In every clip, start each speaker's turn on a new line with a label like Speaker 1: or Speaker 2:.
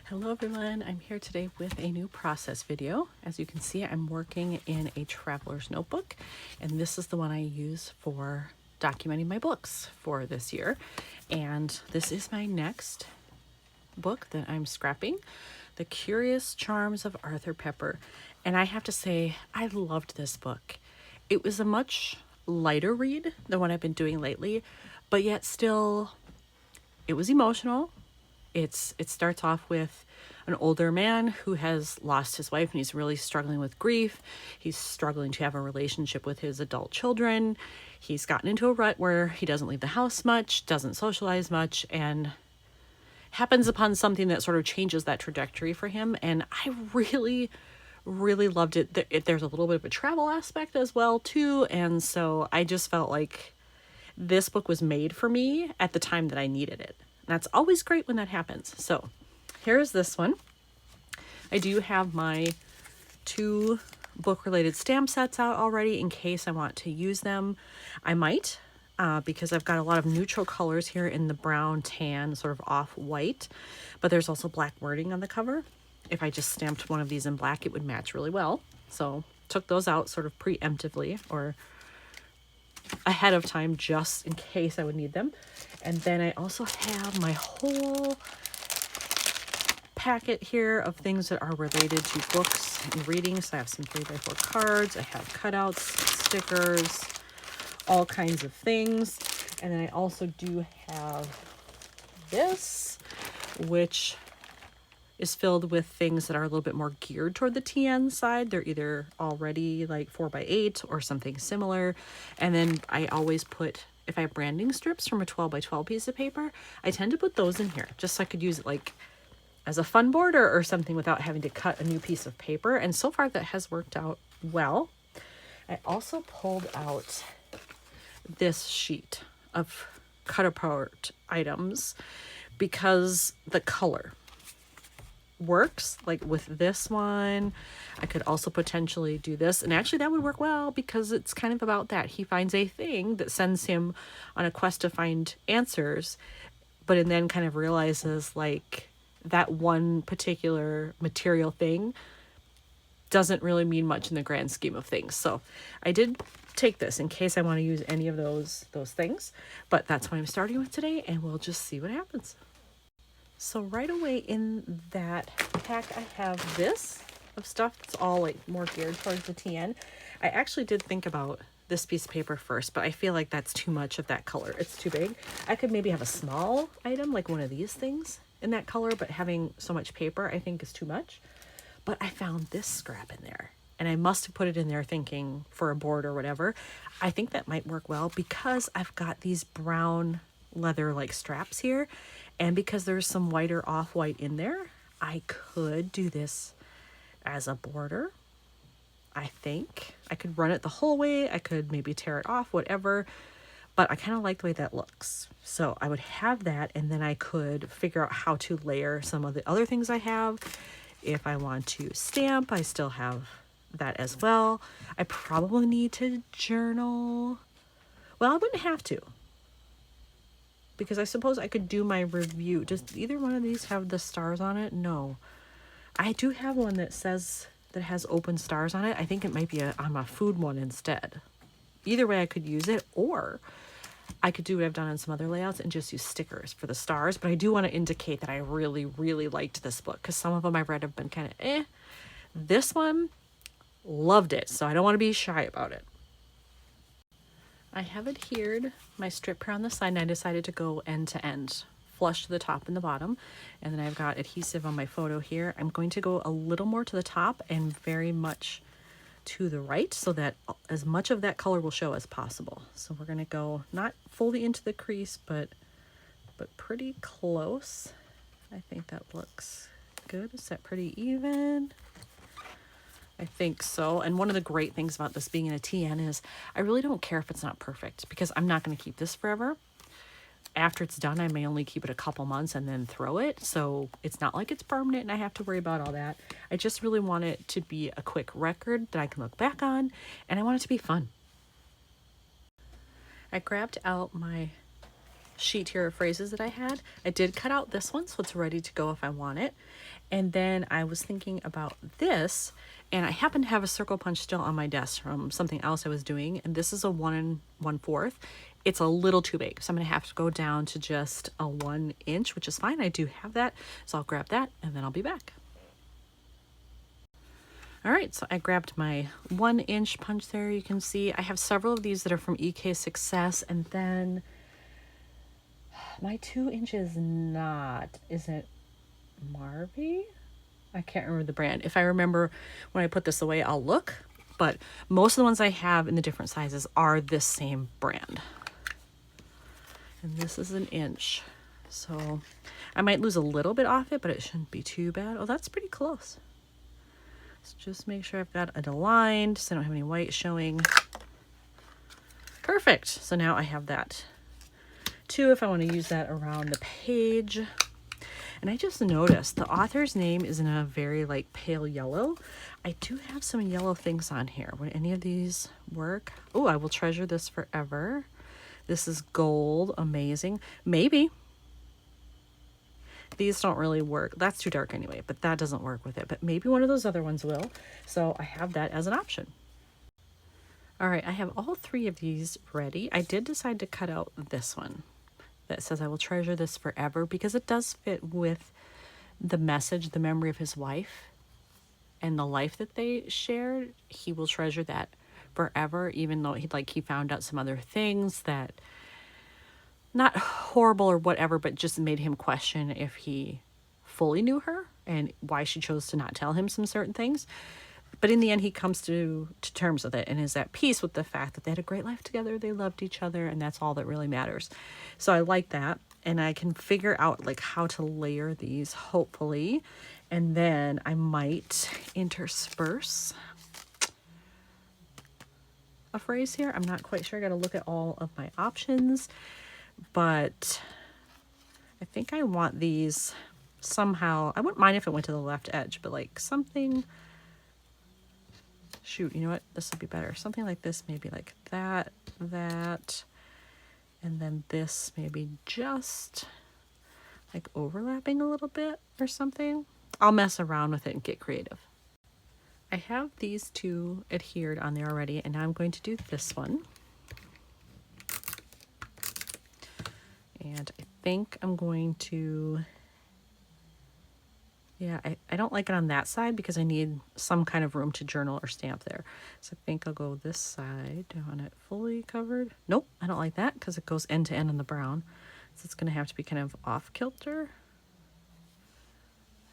Speaker 1: Hello everyone, I'm here today with a new process video. As you can see, I'm working in a traveler's notebook, and this is the one I use for documenting my books for this year. And this is my next book that I'm scrapping, The Curious Charms of Arthur Pepper. And I have to say, I loved this book. It was a much lighter read than what I've been doing lately, but yet still, it was emotional. It starts off with an older man who has lost his wife and he's really struggling with grief. He's struggling to have a relationship with his adult children. He's gotten into a rut where he doesn't leave the house much, doesn't socialize much, and happens upon something that sort of changes that trajectory for him. And I really, really loved it. There's a little bit of a travel aspect as well too. And so I just felt like this book was made for me at the time that I needed it. That's always great when that happens. So here's this one. I do have my 2 book-related stamp sets out already in case I want to use them. I might, because I've got a lot of neutral colors here in the brown, tan, sort of off-white, but there's also black wording on the cover. If I just stamped one of these in black, it would match really well. So took those out sort of preemptively, or ahead of time, just in case I would need them. And then I also have my whole packet here of things that are related to books and reading. So I have some 3x4 cards, I have cutouts, stickers, all kinds of things. And then I also do have this, which is filled with things that are a little bit more geared toward the TN side. They're either already like 4x8 or something similar. And then I always put, if I have branding strips from a 12x12 piece of paper, I tend to put those in here just so I could use it like as a fun border or something without having to cut a new piece of paper. And so far that has worked out well. I also pulled out this sheet of cut apart items because the color works. Like with this one, I could also potentially do this, and actually that would work well because it's kind of about that. He finds a thing that sends him on a quest to find answers, but then kind of realizes like that one particular material thing doesn't really mean much in the grand scheme of things. So I did take this in case I want to use any of those things, but that's what I'm starting with today, and we'll just see what happens. So right away in that pack, I have this of stuff that's all like more geared towards the TN. I actually did think about this piece of paper first, but I feel like that's too much of that color. It's too big. I could maybe have a small item like one of these things in that color, but having so much paper I think is too much. But I found this scrap in there, and I must have put it in there thinking for a board or whatever. I think that might work well because I've got these brown leather like straps here, and because there's some whiter off-white in there, I could do this as a border. I think I could run it the whole way. I could maybe tear it off, whatever, but I kind of like the way that looks. So I would have that, and then I could figure out how to layer some of the other things I have. If I want to stamp, I still have that as well. I probably need to journal. Well, I wouldn't have to, because I suppose I could do my review. Does either one of these have the stars on it? No. I do have one that says that has open stars on it. I think it might be on my food one instead. Either way, I could use it, or I could do what I've done on some other layouts and just use stickers for the stars. But I do want to indicate that I really, really liked this book, because some of them I've read have been kind of eh. This one, loved it. So I don't want to be shy about it. I have adhered my strip here on the side, and I decided to go end to end, flush to the top and the bottom. And then I've got adhesive on my photo here. I'm going to go a little more to the top and very much to the right so that as much of that color will show as possible. So we're going to go not fully into the crease, but pretty close. I think that looks good. Is that pretty even? I think so. And one of the great things about this being in a TN is I really don't care if it's not perfect, because I'm not going to keep this forever. After it's done, I may only keep it a couple months and then throw it. So it's not like it's permanent and I have to worry about all that. I just really want it to be a quick record that I can look back on, and I want it to be fun. I grabbed out my sheet here of phrases that I had. I did cut out this one, so it's ready to go if I want it. And then I was thinking about this, and I happen to have a circle punch still on my desk from something else I was doing, and this is a 1 1/4. It's a little too big, so I'm gonna have to go down to just a 1 inch, which is fine. I do have that, so I'll grab that and then I'll be back. All right, so I grabbed my 1 inch punch there. You can see I have several of these that are from EK Success, and then my 2 inches is it Marvy? I can't remember the brand. If I remember when I put this away, I'll look, but most of the ones I have in the different sizes are this same brand. And this is 1 inch. So I might lose a little bit off it, but it shouldn't be too bad. Oh, that's pretty close. Let's just make sure I've got it aligned so I don't have any white showing. Perfect. So now I have that too if I want to use that around the page. And I just noticed the author's name is in a very like pale yellow. I do have some yellow things on here. Would any of these work? Oh, I will treasure this forever. This is gold. Amazing. Maybe. These don't really work. That's too dark anyway, but that doesn't work with it. But maybe one of those other ones will. So I have that as an option. All right, I have all 3 of these ready. I did decide to cut out this one that says I will treasure this forever because it does fit with the message, the memory of his wife and the life that they shared. He will treasure that forever, even though he found out some other things that not horrible or whatever, but just made him question if he fully knew her and why she chose to not tell him some certain things. But in the end, he comes to terms with it and is at peace with the fact that they had a great life together. They loved each other, and that's all that really matters. So I like that, and I can figure out like how to layer these, hopefully. And then I might intersperse a phrase here. I'm not quite sure. I got to look at all of my options. But I think I want these somehow. I wouldn't mind if it went to the left edge, but like something. Shoot, you know what? This would be better. Something like this, maybe like that, and then this maybe just like overlapping a little bit or something. I'll mess around with it and get creative. I have these 2 adhered on there already, and now I'm going to do this one. And I think I'm going to, yeah, I don't like it on that side because I need some kind of room to journal or stamp there. So I think I'll go this side. Do I want it fully covered? Nope, I don't like that because it goes end to end on the brown. So it's going to have to be kind of off kilter.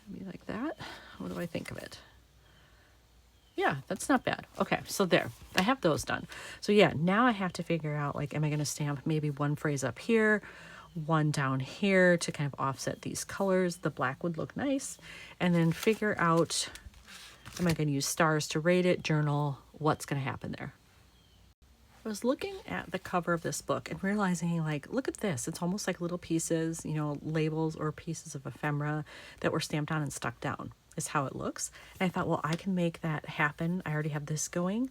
Speaker 1: Maybe like that. What do I think of it? Yeah, that's not bad. Okay, so there, I have those done. So yeah, now I have to figure out, like, am I going to stamp maybe one phrase up here, one down here to kind of offset these colors. The black would look nice. And then figure out, am I going to use stars to rate it, journal, what's going to happen there. I was looking at the cover of this book and realizing, like, look at this. It's almost like little pieces, you know, labels or pieces of ephemera that were stamped on and stuck down is how it looks. And I thought, well, I can make that happen. I already have this going.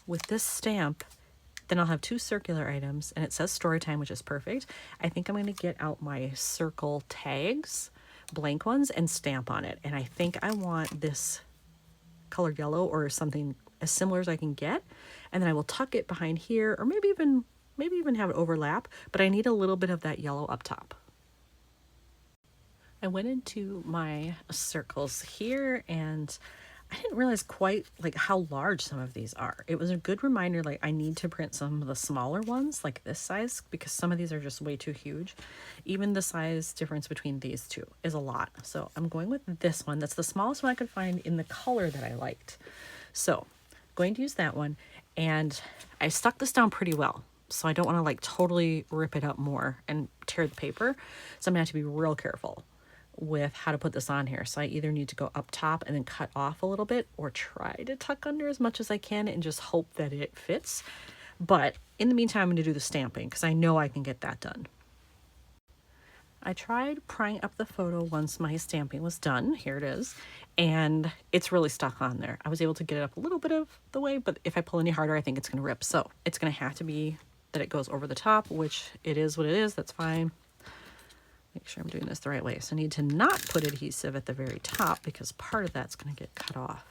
Speaker 1: With this stamp, then I'll have 2 circular items, and it says story time, which is perfect. I think I'm going to get out my circle tags, blank ones, and stamp on it. And I think I want this colored yellow or something as similar as I can get. And then I will tuck it behind here, or maybe even have it overlap, but I need a little bit of that yellow up top. I went into my circles here, and I didn't realize quite like how large some of these are. It was a good reminder, like I need to print some of the smaller ones like this size because some of these are just way too huge. Even the size difference between these 2 is a lot. So I'm going with this one. That's the smallest one I could find in the color that I liked. So going to use that one, and I stuck this down pretty well. So I don't want to like totally rip it up more and tear the paper. So I'm gonna have to be real careful with how to put this on here. So I either need to go up top and then cut off a little bit, or try to tuck under as much as I can and just hope that it fits. But in the meantime, I'm going to do the stamping because I know I can get that done. I tried prying up the photo once my stamping was done. Here it is. And it's really stuck on there. I was able to get it up a little bit of the way, but if I pull any harder, I think it's going to rip. So it's going to have to be that it goes over the top, which it is what it is. That's fine. Make sure I'm doing this the right way. So I need to not put adhesive at the very top because part of that's going to get cut off.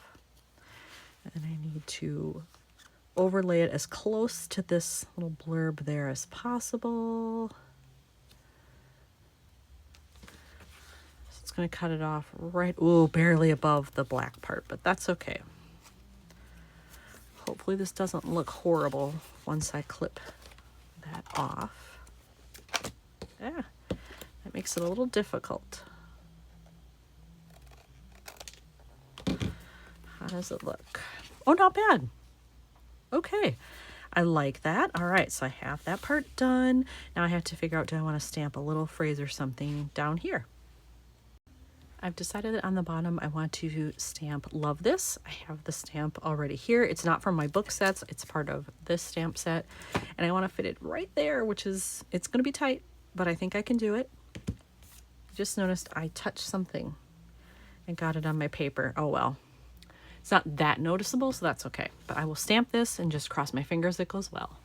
Speaker 1: And I need to overlay it as close to this little blurb there as possible. So it's going to cut it off right, ooh, barely above the black part, but that's okay. Hopefully this doesn't look horrible once I clip that off. Yeah, that makes it a little difficult. How does it look? Oh, not bad. Okay, I like that. All right, so I have that part done. Now I have to figure out, do I want to stamp a little phrase or something down here? I've decided that on the bottom I want to stamp "Love This." I have the stamp already here. It's not from my book sets, it's part of this stamp set. And I want to fit it right there, which is, it's going to be tight, but I think I can do it. Just noticed I touched something and got it on my paper. Oh well. It's not that noticeable, so that's okay. But I will stamp this and just cross my fingers it goes well.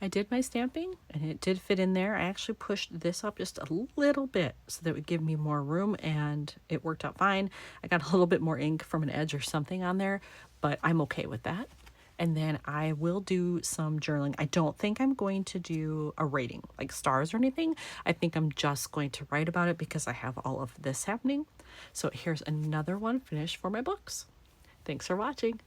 Speaker 1: I did my stamping and it did fit in there. I actually pushed this up just a little bit so that it would give me more room, and it worked out fine. I got a little bit more ink from an edge or something on there, but I'm okay with that. And then I will do some journaling. I don't think I'm going to do a rating like stars or anything. I think I'm just going to write about it because I have all of this happening. So here's another one finished for my books. Thanks for watching.